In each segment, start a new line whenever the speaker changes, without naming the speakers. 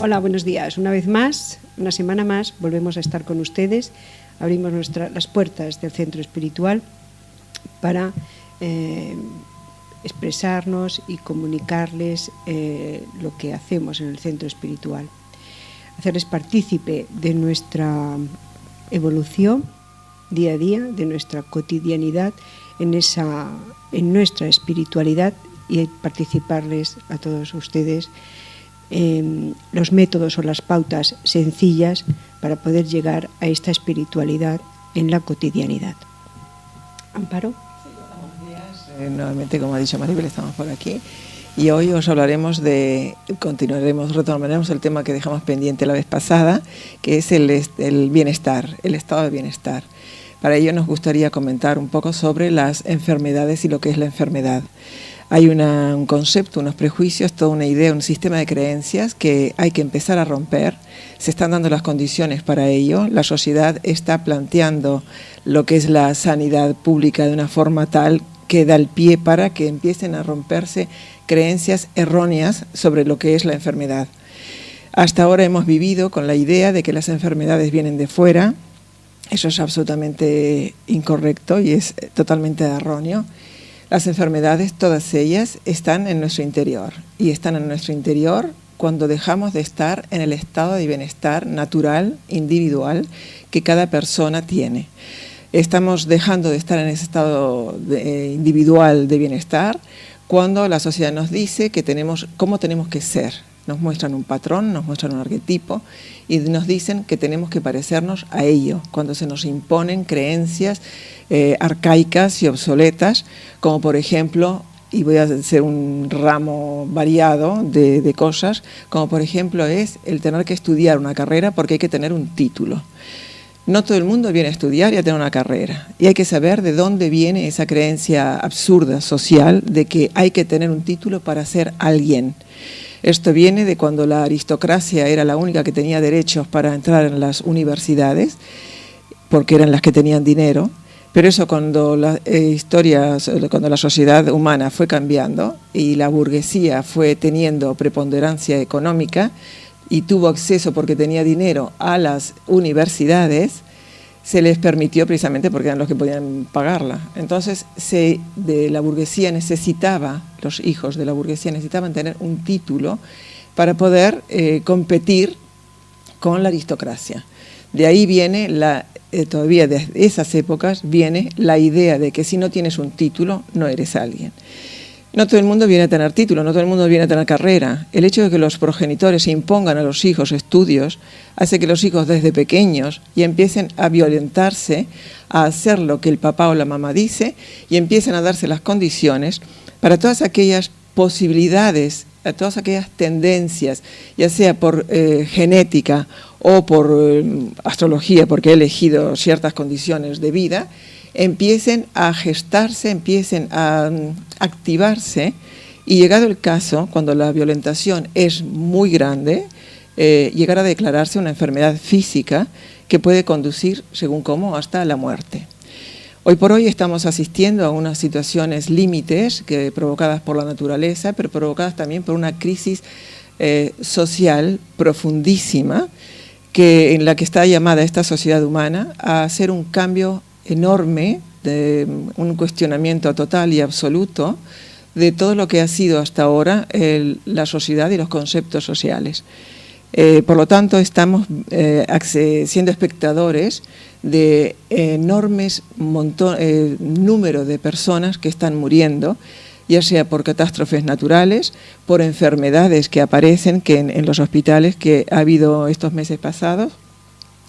Hola, buenos días. Una vez más, una semana más, volvemos a estar con ustedes. Abrimos las puertas del Centro Espiritual para expresarnos y comunicarles lo que hacemos en el Centro Espiritual. Hacerles partícipe de nuestra evolución día a día, de nuestra cotidianidad en nuestra espiritualidad, y participarles a todos ustedes los métodos o las pautas sencillas para poder llegar a esta espiritualidad en la cotidianidad. Amparo.
Sí, buenos días. Nuevamente, como ha dicho Maribel, estamos por aquí y hoy os hablaremos retomaremos el tema que dejamos pendiente la vez pasada, que es el bienestar, el estado de bienestar. Para ello nos gustaría comentar un poco sobre las enfermedades y lo que es la enfermedad. Hay un concepto, unos prejuicios, toda una idea, un sistema de creencias que hay que empezar a romper. Se están dando las condiciones para ello. La sociedad está planteando lo que es la sanidad pública de una forma tal que da el pie para que empiecen a romperse creencias erróneas sobre lo que es la enfermedad. Hasta ahora hemos vivido con la idea de que las enfermedades vienen de fuera. Eso es absolutamente incorrecto y es totalmente erróneo. Las enfermedades, todas ellas, están en nuestro interior, y están en nuestro interior cuando dejamos de estar en el estado de bienestar natural, individual, que cada persona tiene. Estamos dejando de estar en ese estado individual de bienestar cuando la sociedad nos dice cómo tenemos que ser. Nos muestran un patrón, nos muestran un arquetipo y nos dicen que tenemos que parecernos a ello, cuando se nos imponen creencias arcaicas y obsoletas, como por ejemplo, y voy a hacer un ramo variado de cosas, como por ejemplo es el tener que estudiar una carrera porque hay que tener un título. No todo el mundo viene a estudiar y a tener una carrera, y hay que saber de dónde viene esa creencia absurda social de que hay que tener un título para ser alguien. Esto viene de cuando la aristocracia era la única que tenía derechos para entrar en las universidades, porque eran las que tenían dinero, pero eso cuando la sociedad humana fue cambiando y la burguesía fue teniendo preponderancia económica y tuvo acceso porque tenía dinero a las universidades, se les permitió precisamente porque eran los que podían pagarla. Entonces, la burguesía los hijos de la burguesía necesitaban tener un título para poder competir con la aristocracia. De ahí viene, todavía desde esas épocas, viene la idea de que si no tienes un título, no eres alguien. No todo el mundo viene a tener título, no todo el mundo viene a tener carrera. El hecho de que los progenitores impongan a los hijos estudios hace que los hijos desde pequeños ya empiecen a violentarse, a hacer lo que el papá o la mamá dice y empiecen a darse las condiciones para todas aquellas posibilidades, a todas aquellas tendencias, ya sea por genética o por astrología, porque he elegido ciertas condiciones de vida, empiecen a gestarse, empiecen a activarse, y llegado el caso, cuando la violentación es muy grande, llegar a declararse una enfermedad física que puede conducir, según cómo, hasta la muerte. Hoy por hoy estamos asistiendo a unas situaciones límites provocadas por la naturaleza, pero provocadas también por una crisis social profundísima en la que está llamada esta sociedad humana a hacer un cambio enorme, de un cuestionamiento total y absoluto de todo lo que ha sido hasta ahora la sociedad y los conceptos sociales. Por lo tanto, estamos siendo espectadores de enormes número de personas que están muriendo, ya sea por catástrofes naturales, por enfermedades que aparecen en los hospitales que ha habido estos meses pasados.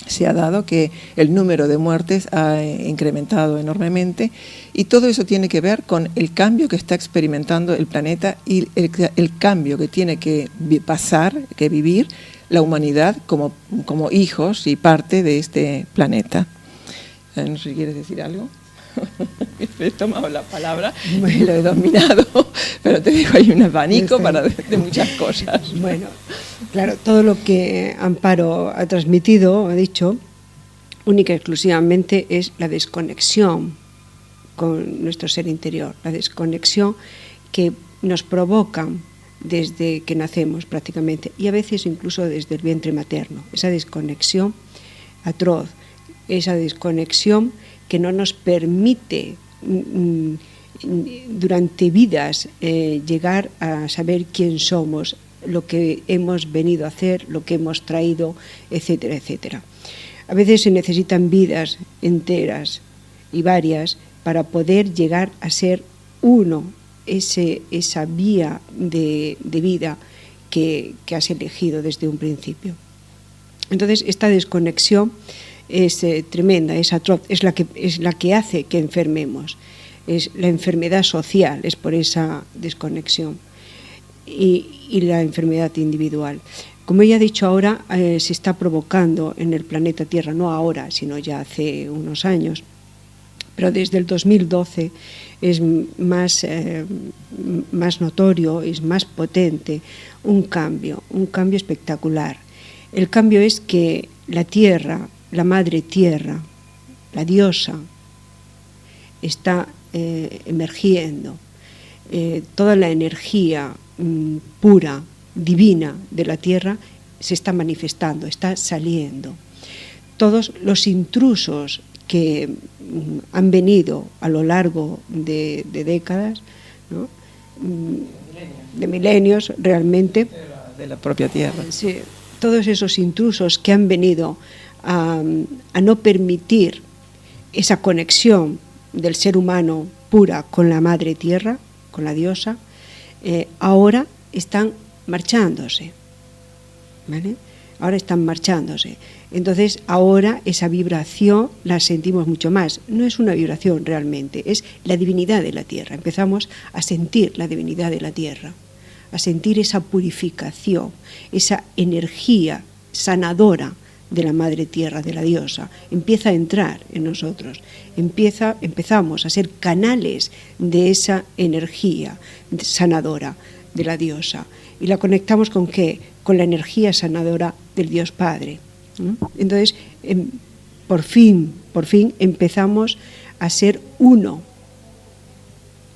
Se ha dado que el número de muertes ha incrementado enormemente, y todo eso tiene que ver con el cambio que está experimentando el planeta y el cambio que tiene que vivir la humanidad como hijos y parte de este planeta. No sé si quieres decir algo. He tomado la palabra y lo he dominado, pero te digo, hay un abanico de muchas cosas.
Bueno, claro, todo lo que Amparo ha transmitido, ha dicho, única y exclusivamente es la desconexión con nuestro ser interior, la desconexión que nos provocan desde que nacemos prácticamente, y a veces incluso desde el vientre materno. Esa desconexión atroz, esa desconexión que no nos permite durante vidas llegar a saber quién somos, lo que hemos venido a hacer, lo que hemos traído, etcétera, etcétera. A veces se necesitan vidas enteras y varias para poder llegar a ser uno, esa vía de vida que has elegido desde un principio. Entonces, esta desconexión es tremenda, es atroz, es la que hace que enfermemos. Es la enfermedad social, es por esa desconexión, y la enfermedad individual. Como ya he dicho, ahora se está provocando en el planeta Tierra, no ahora, sino ya hace unos años, pero desde el 2012 es más notorio, es más potente un cambio espectacular. El cambio es que la Tierra, la Madre Tierra, la diosa, está emergiendo. Toda la energía pura, divina de la Tierra se está manifestando, está saliendo. Todos los intrusos que han venido a lo largo de décadas, ¿no? De milenios realmente,
de la propia Tierra.
Sí, todos esos intrusos que han venido a no permitir esa conexión del ser humano pura con la Madre Tierra, con la diosa, ahora están marchándose, ¿vale? Ahora están marchándose. Entonces, ahora esa vibración la sentimos mucho más. No es una vibración realmente, es la divinidad de la Tierra. Empezamos a sentir la divinidad de la Tierra, a sentir esa purificación, esa energía sanadora de la Madre Tierra, de la diosa. Empieza a entrar en nosotros. Empezamos a ser canales de esa energía sanadora de la diosa. ¿Y la conectamos con qué? Con la energía sanadora del Dios Padre. Entonces, por fin empezamos a ser uno.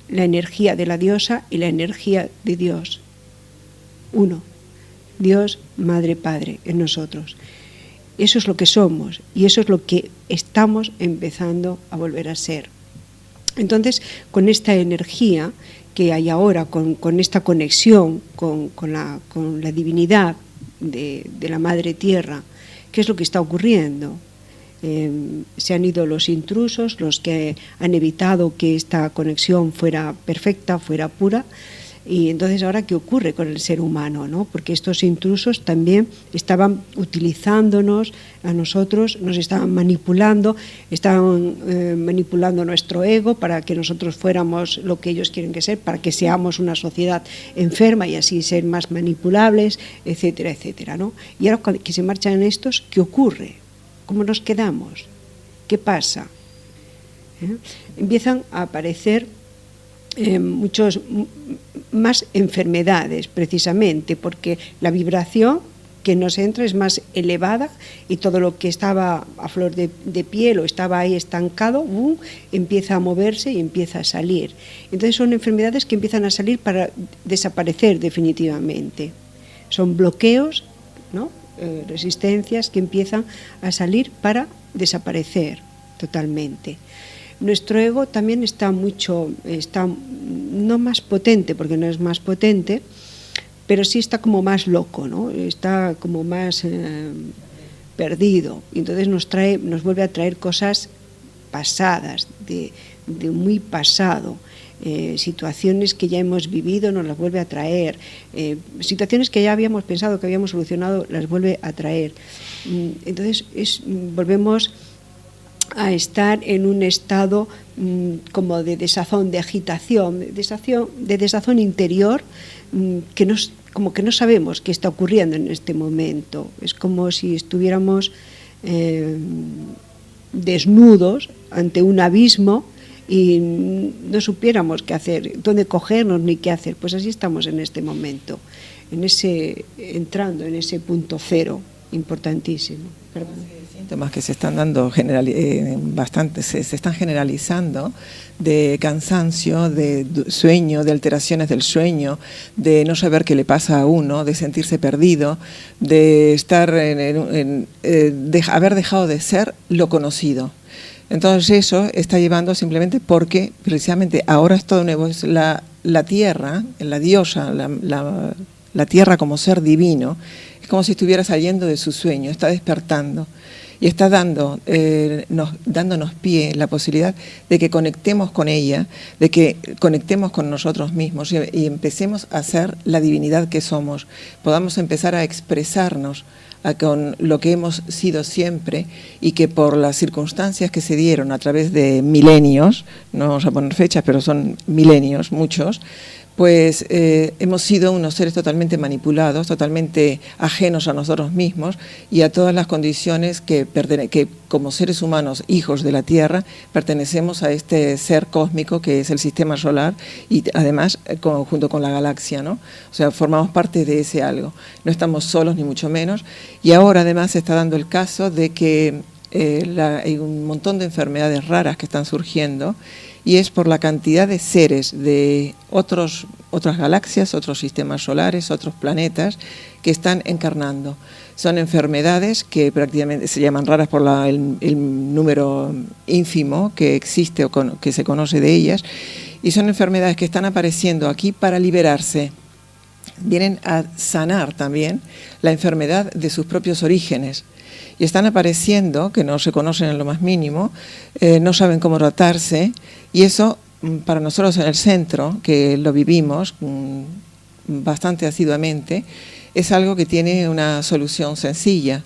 La energía de la diosa y la energía de Dios. Uno. Dios, Madre, Padre, en nosotros. Eso es lo que somos y eso es lo que estamos empezando a volver a ser. Entonces, con esta energía que hay ahora, con esta conexión con la divinidad de la Madre Tierra, ¿qué es lo que está ocurriendo? Se han ido los intrusos, los que han evitado que esta conexión fuera perfecta, fuera pura. Y entonces, ¿ahora qué ocurre con el ser humano, ¿no? Porque estos intrusos también estaban utilizándonos a nosotros, nos estaban manipulando nuestro ego para que nosotros fuéramos lo que ellos quieren que ser, para que seamos una sociedad enferma y así ser más manipulables, etcétera, etcétera, ¿no? Y ahora que se marchan estos, ¿qué ocurre? ¿Cómo nos quedamos? ¿Qué pasa? Empiezan a aparecer muchos más enfermedades, precisamente porque la vibración que nos entra es más elevada y todo lo que estaba a flor de piel o estaba ahí estancado, empieza a moverse y empieza a salir. Entonces son enfermedades que empiezan a salir para desaparecer definitivamente. Son bloqueos, ¿no? Resistencias que empiezan a salir para desaparecer totalmente. Nuestro ego también está no más potente, porque no es más potente, pero sí está como más loco, ¿no? Está como más perdido. Y entonces nos vuelve a traer cosas pasadas, de muy pasado. Situaciones que ya hemos vivido nos las vuelve a traer. Situaciones que ya habíamos pensado que habíamos solucionado las vuelve a traer. Entonces volvemos a estar en un estado como de desazón, de agitación, de desazón interior, como que no sabemos qué está ocurriendo en este momento. Es como si estuviéramos desnudos ante un abismo y no supiéramos qué hacer, dónde cogernos ni qué hacer. Pues así estamos en este momento, entrando en ese punto cero, importantísimo. Perdón.
Síntomas que se están dando bastante, se están generalizando, de cansancio, de sueño, de alteraciones del sueño, de no saber qué le pasa a uno, de sentirse perdido, de estar de haber dejado de ser lo conocido. Entonces eso está llevando simplemente porque precisamente ahora es todo nuevo, es la tierra, la diosa, la tierra como ser divino, es como si estuviera saliendo de su sueño, está despertando y está dándonos pie, la posibilidad de que conectemos con ella, de que conectemos con nosotros mismos y empecemos a ser la divinidad que somos, podamos empezar a expresarnos con lo que hemos sido siempre y que por las circunstancias que se dieron a través de milenios, no vamos a poner fechas, pero son milenios, muchos, pues hemos sido unos seres totalmente manipulados, totalmente ajenos a nosotros mismos y a todas las condiciones que como seres humanos, hijos de la Tierra, pertenecemos a este ser cósmico que es el sistema solar y además junto con la galaxia, ¿no? O sea, formamos parte de ese algo. No estamos solos ni mucho menos y ahora además se está dando el caso de que hay un montón de enfermedades raras que están surgiendo y es por la cantidad de seres de otras galaxias, otros sistemas solares, otros planetas que están encarnando. Son enfermedades que prácticamente se llaman raras por el número ínfimo que existe o que se conoce de ellas, y son enfermedades que están apareciendo aquí para liberarse. Vienen a sanar también la enfermedad de sus propios orígenes. Y están apareciendo, que no se conocen en lo más mínimo, no saben cómo tratarse, y eso para nosotros en el centro, que lo vivimos bastante asiduamente, es algo que tiene una solución sencilla.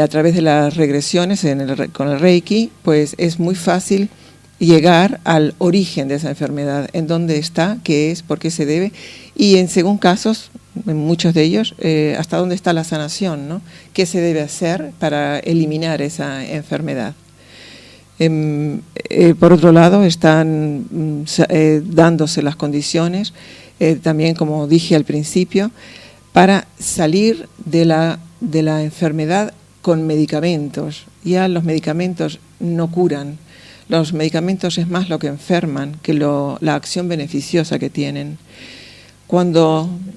A través de las regresiones con el Reiki, pues es muy fácil llegar al origen de esa enfermedad, en dónde está, qué es, por qué se debe, y según casos, en muchos de ellos, hasta dónde está la sanación, ¿no? ¿Qué se debe hacer para eliminar esa enfermedad? Por otro lado, están dándose las condiciones, también como dije al principio, para salir de la enfermedad con medicamentos. Ya los medicamentos no curan. Los medicamentos es más lo que enferman que la acción beneficiosa que tienen.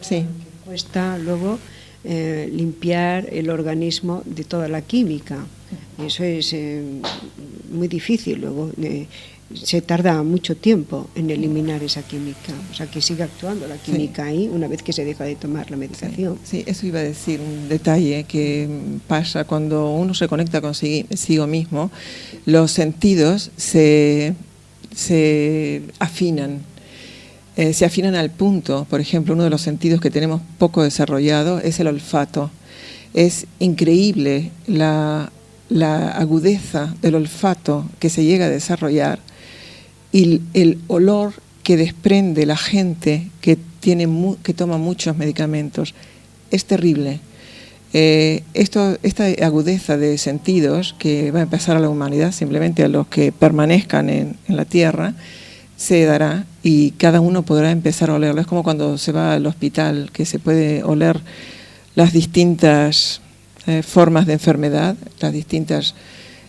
Sí.
Cuesta luego limpiar el organismo de toda la química. Eso es muy difícil. Luego se tarda mucho tiempo en eliminar esa química. O sea, que sigue actuando la química ahí una vez que se deja de tomar la medicación.
Sí, eso iba a decir, un detalle que pasa cuando uno se conecta consigo mismo, los sentidos se afinan. Se afinan al punto, por ejemplo, uno de los sentidos que tenemos poco desarrollado es el olfato. Es increíble la agudeza del olfato que se llega a desarrollar y el olor que desprende la gente que toma muchos medicamentos. Es terrible. Esta agudeza de sentidos que va a pasar a la humanidad, simplemente a los que permanezcan en la Tierra, se dará y cada uno podrá empezar a olerlo. Es como cuando se va al hospital, que se puede oler las distintas formas de enfermedad, los distintos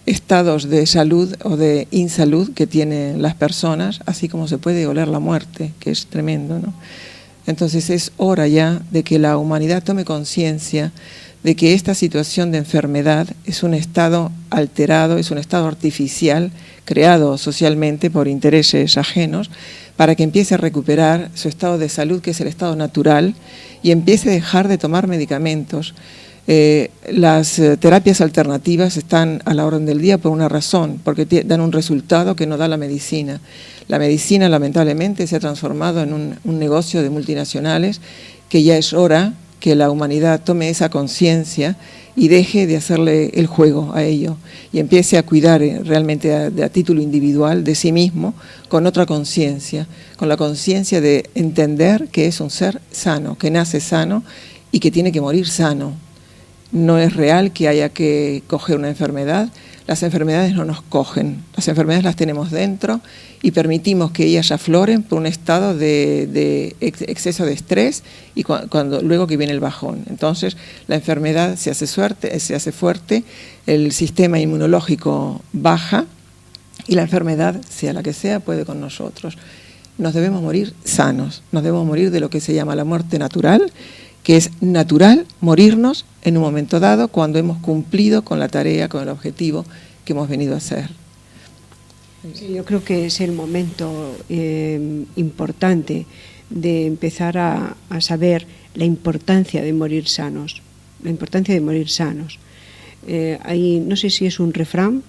estados de salud o de insalud que tienen las personas, así como se puede oler la muerte, que es tremendo, ¿no? Entonces es hora ya de que la humanidad tome conciencia de que esta situación de enfermedad es un estado alterado, es un estado artificial creado socialmente por intereses ajenos para que empiece a recuperar su estado de salud, que es el estado natural, y empiece a dejar de tomar medicamentos. Las terapias alternativas están a la orden del día por una razón, porque dan un resultado que no da la medicina. La medicina, lamentablemente, se ha transformado en un negocio de multinacionales, que ya es hora que la humanidad tome esa conciencia y deje de hacerle el juego a ello y empiece a cuidar realmente a título individual de sí mismo con otra conciencia, con la conciencia de entender que es un ser sano, que nace sano y que tiene que morir sano. No es real que haya que coger una enfermedad. las enfermedades no nos cogen. Las enfermedades las tenemos dentro y permitimos que ellas afloren por un estado de exceso de estrés y luego que viene el bajón. Entonces la enfermedad se hace fuerte, el sistema inmunológico baja y la enfermedad, sea la que sea, puede con nosotros. Nos debemos morir sanos, nos debemos morir de lo que se llama la muerte natural, que es natural morirnos en un momento dado cuando hemos cumplido con la tarea, con el objetivo que hemos venido a hacer.
Sí, yo creo que es el momento importante de empezar a saber la importancia de morir sanos, la importancia de morir sanos. No sé si es un refrán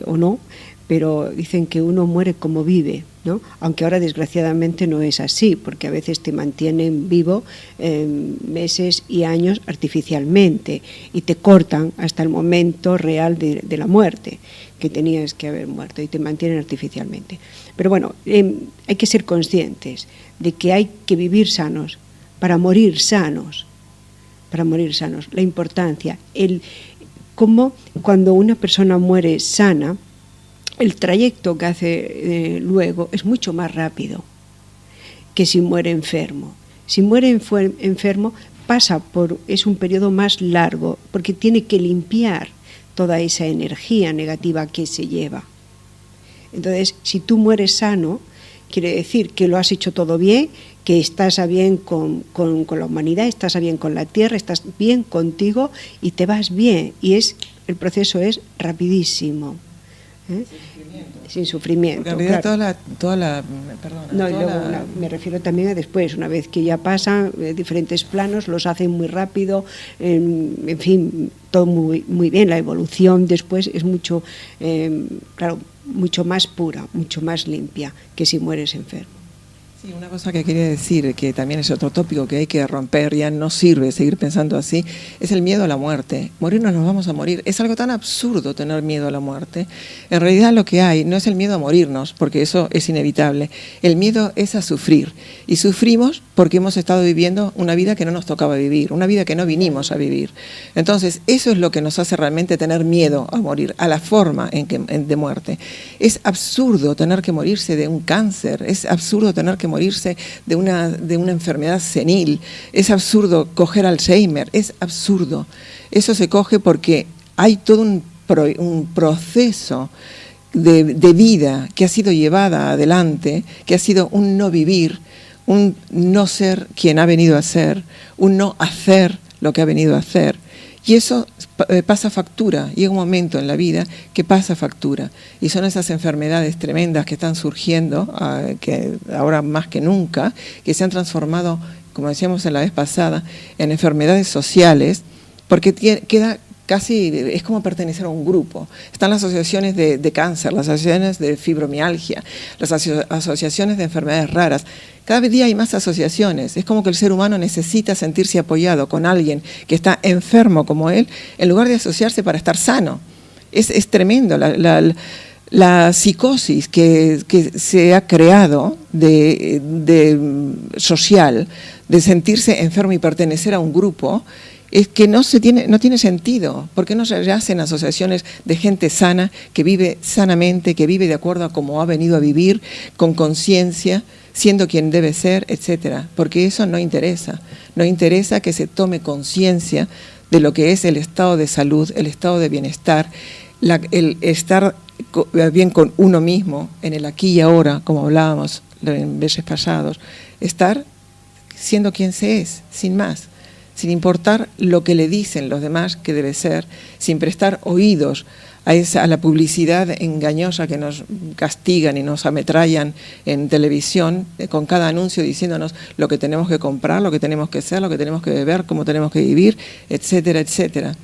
o no, pero dicen que uno muere como vive, ¿no? Aunque ahora desgraciadamente no es así, porque a veces te mantienen vivo meses y años artificialmente y te cortan hasta el momento real de la muerte, que tenías que haber muerto, y te mantienen artificialmente. Pero bueno, hay que ser conscientes de que hay que vivir sanos para morir sanos, la importancia, cómo cuando una persona muere sana, el trayecto que hace luego es mucho más rápido que si muere enfermo. Si muere enfermo es un periodo más largo, porque tiene que limpiar toda esa energía negativa que se lleva. Entonces, si tú mueres sano, quiere decir que lo has hecho todo bien, que estás a bien con la humanidad, estás a bien con la tierra, estás bien contigo y te vas bien. Y el proceso es rapidísimo. Sin sufrimiento.
Porque en realidad
claro. Me refiero también a después, una vez que ya pasan diferentes planos, los hacen muy rápido, en fin, todo muy, muy bien. La evolución después es mucho, mucho más pura, mucho más limpia que si mueres enfermo.
Sí, una cosa que quería decir, que también es otro tópico que hay que romper, ya no sirve seguir pensando así, es el miedo a la muerte. Morirnos nos vamos a morir. Es algo tan absurdo tener miedo a la muerte. En realidad lo que hay no es el miedo a morirnos, porque eso es inevitable. El miedo es a sufrir. Y sufrimos porque hemos estado viviendo una vida que no nos tocaba vivir, una vida que no vinimos a vivir. Entonces, eso es lo que nos hace realmente tener miedo a morir, a la forma de muerte. Es absurdo tener que morirse de un cáncer, es absurdo tener que morirse de una enfermedad senil, es absurdo coger Alzheimer, es absurdo. Eso se coge porque hay todo un proceso de vida que ha sido llevada adelante, que ha sido un no vivir, un no ser quien ha venido a ser, un no hacer lo que ha venido a hacer. Y eso pasa factura, llega un momento en la vida que pasa factura. Y son esas enfermedades tremendas que están surgiendo, que ahora más que nunca, que se han transformado, como decíamos en la vez pasada, en enfermedades sociales, porque queda casi, es como pertenecer a un grupo. Están las asociaciones de cáncer, las asociaciones de fibromialgia, las asociaciones de enfermedades raras. Cada día hay más asociaciones. Es como que el ser humano necesita sentirse apoyado con alguien que está enfermo como él, en lugar de asociarse para estar sano. Es tremendo la psicosis que se ha creado social, de sentirse enfermo y pertenecer a un grupo. Es que no tiene sentido. ¿Por qué no se hacen asociaciones de gente sana, que vive sanamente, que vive de acuerdo a cómo ha venido a vivir, con conciencia, siendo quien debe ser, etcétera? Porque eso no interesa. No interesa que se tome conciencia de lo que es el estado de salud, el estado de bienestar, el estar bien con uno mismo, en el aquí y ahora, como hablábamos en veces pasados, estar siendo quien se es, sin más. Sin importar lo que le dicen los demás que debe ser, sin prestar oídos a la publicidad engañosa que nos castigan y nos ametrallan en televisión, con cada anuncio diciéndonos lo que tenemos que comprar, lo que tenemos que ser, lo que tenemos que beber, cómo tenemos que vivir, etcétera, etcétera.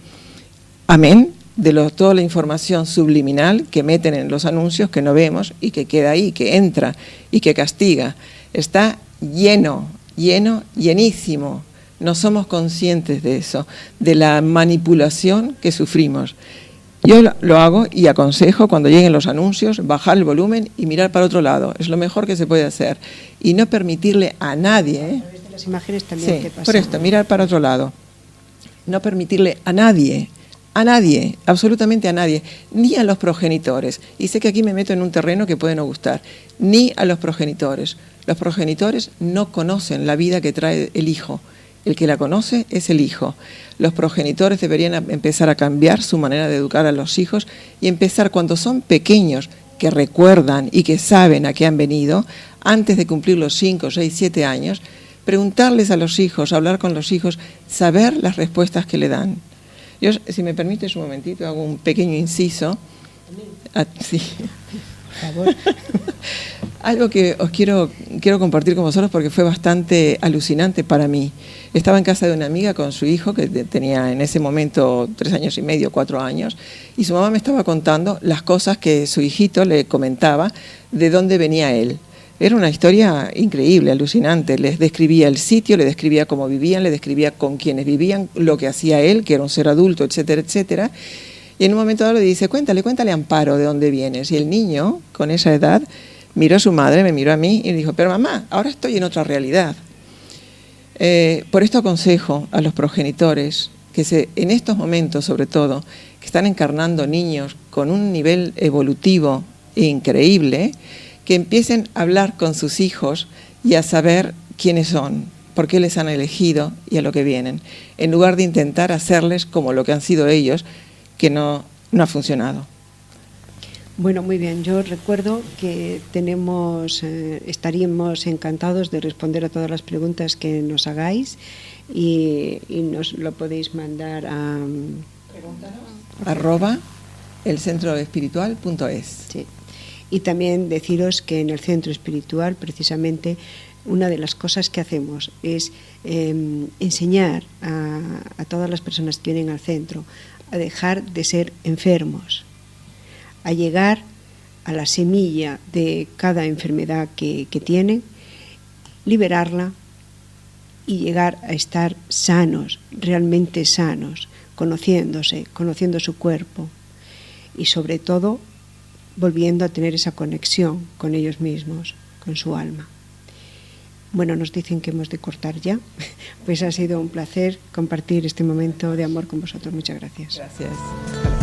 Amén de toda la información subliminal que meten en los anuncios que no vemos y que queda ahí, que entra y que castiga. Está llenísimo. No somos conscientes de eso, de la manipulación que sufrimos. Yo lo hago y aconsejo cuando lleguen los anuncios, bajar el volumen y mirar para otro lado. Es lo mejor que se puede hacer. Y no permitirle a nadie...
A través de las imágenes también
sí, por esto, mirar para otro lado. No permitirle a nadie a nadie, absolutamente a nadie, ni a los progenitores. Y sé que aquí me meto en un terreno que puede no gustar, ni a los progenitores. Los progenitores no conocen la vida que trae el hijo. El que la conoce es el hijo. Los progenitores deberían empezar a cambiar su manera de educar a los hijos y empezar cuando son pequeños, que recuerdan y que saben a qué han venido, antes de cumplir los 5, 6, 7 años, preguntarles a los hijos, hablar con los hijos, saber las respuestas que le dan. Yo, si me permites un momentito, hago un pequeño inciso. Sí. Por favor. Algo que os quiero compartir con vosotros porque fue bastante alucinante para mí. Estaba en casa de una amiga con su hijo, que tenía en ese momento 3 años y medio, 4 años, y su mamá me estaba contando las cosas que su hijito le comentaba de dónde venía él. Era una historia increíble, alucinante. Les describía el sitio, le describía cómo vivían, le describía con quiénes vivían, lo que hacía él, que era un ser adulto, etcétera, etcétera. Y en un momento dado le dice, cuéntale, Amparo, ¿de dónde vienes? Y el niño, con esa edad, miró a su madre, me miró a mí y dijo, pero mamá, ahora estoy en otra realidad. Por esto aconsejo a los progenitores que en estos momentos, sobre todo, que están encarnando niños con un nivel evolutivo increíble, que empiecen a hablar con sus hijos y a saber quiénes son, por qué les han elegido y a lo que vienen, en lugar de intentar hacerles como lo que han sido ellos, que no ha funcionado.
Bueno, muy bien. Yo recuerdo que estaríamos encantados de responder a todas las preguntas que nos hagáis y nos lo podéis mandar a
@elcentroespiritual.es.
Sí. Y también deciros que en el Centro Espiritual, precisamente, una de las cosas que hacemos es enseñar a todas las personas que vienen al centro a dejar de ser enfermos, a llegar a la semilla de cada enfermedad que tienen, liberarla y llegar a estar sanos, realmente sanos, conociéndose, conociendo su cuerpo y sobre todo volviendo a tener esa conexión con ellos mismos, con su alma. Bueno, nos dicen que hemos de cortar ya. Pues ha sido un placer compartir este momento de amor con vosotros. Muchas gracias.
Gracias.